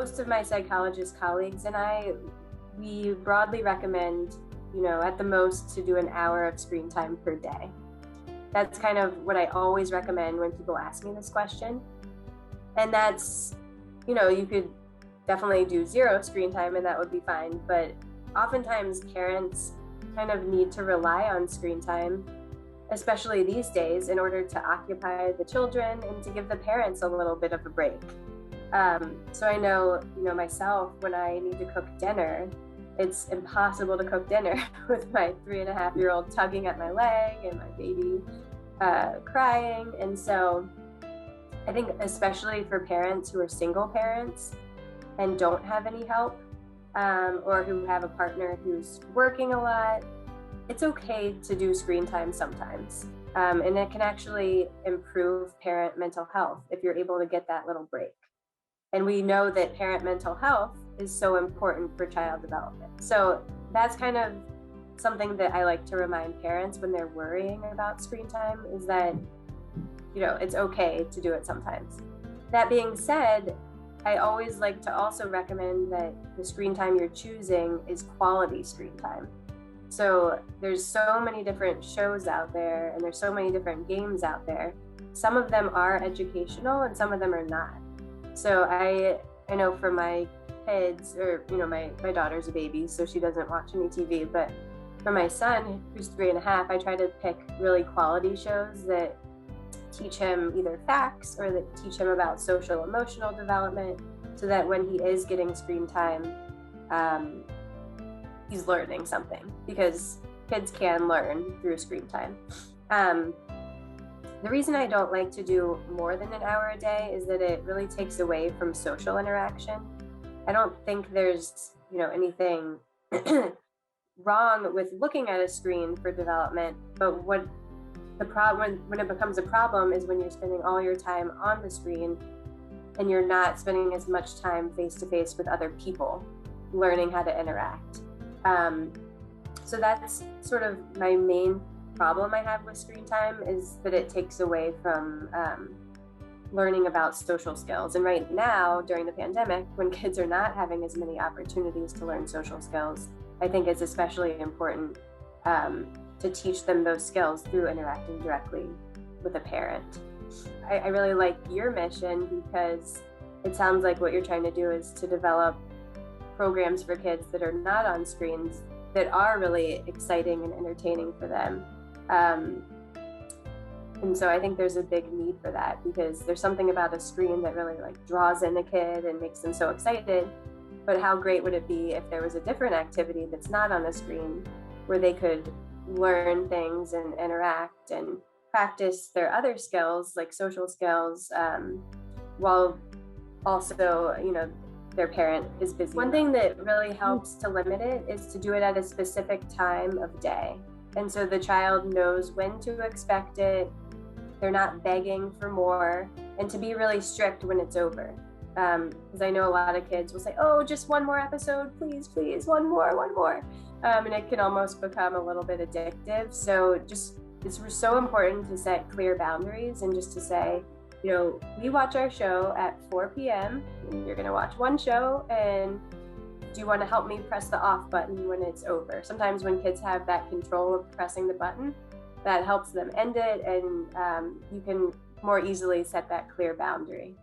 most of my psychologist colleagues and we broadly recommend, at the most to do an hour of screen time per day. That's kind of what I always recommend when people ask me this question. And that's, you could definitely do 0 screen time and that would be fine. But oftentimes parents kind of need to rely on screen time, especially these days, in order to occupy the children and to give the parents a little bit of a break. So I know, myself, when I need to cook dinner, it's impossible to cook dinner with my 3.5-year-old tugging at my leg and my baby crying. And so I think especially for parents who are single parents and don't have any help, or who have a partner who's working a lot, it's okay to do screen time sometimes. And it can actually improve parent mental health if you're able to get that little break. And we know that parent mental health is so important for child development. So that's kind of something that I like to remind parents when they're worrying about screen time, is that, it's okay to do it sometimes. That being said, I always like to also recommend that the screen time you're choosing is quality screen time. So there's so many different shows out there and there's so many different games out there. Some of them are educational and some of them are not. So I know for my kids, or, my daughter's a baby, so she doesn't watch any TV, but for my son, who's 3.5, I try to pick really quality shows that teach him either facts or that teach him about social emotional development, so that when he is getting screen time, he's learning something, because kids can learn through screen time. The reason I don't like to do more than an hour a day is that it really takes away from social interaction. I don't think there's, anything wrong with looking at a screen for development, but what the problem, when it becomes a problem, is when you're spending all your time on the screen and you're not spending as much time face to face with other people, learning how to interact. So that's sort of my main problem I have with screen time, is that it takes away from learning about social skills. And right now, during the pandemic, when kids are not having as many opportunities to learn social skills, I think it's especially important to teach them those skills through interacting directly with a parent. I really like your mission, because it sounds like what you're trying to do is to develop programs for kids that are not on screens, that are really exciting and entertaining for them. And so I think there's a big need for that, because there's something about a screen that really draws in a kid and makes them so excited. But how great would it be if there was a different activity that's not on a screen, where they could learn things and interact and practice their other skills, like social skills, while also, their parent is busy. One thing that really helps to limit it is to do it at a specific time of day. And so the child knows when to expect it, they're not begging for more, and to be really strict when it's over. Because I know a lot of kids will say, oh, just one more episode, please, one more. And it can almost become a little bit addictive. So it's so important to set clear boundaries and just to say, we watch our show at 4 p.m. and you're going to watch one show, and do you want to help me press the off button when it's over? Sometimes when kids have that control of pressing the button, that helps them end it, and you can more easily set that clear boundary.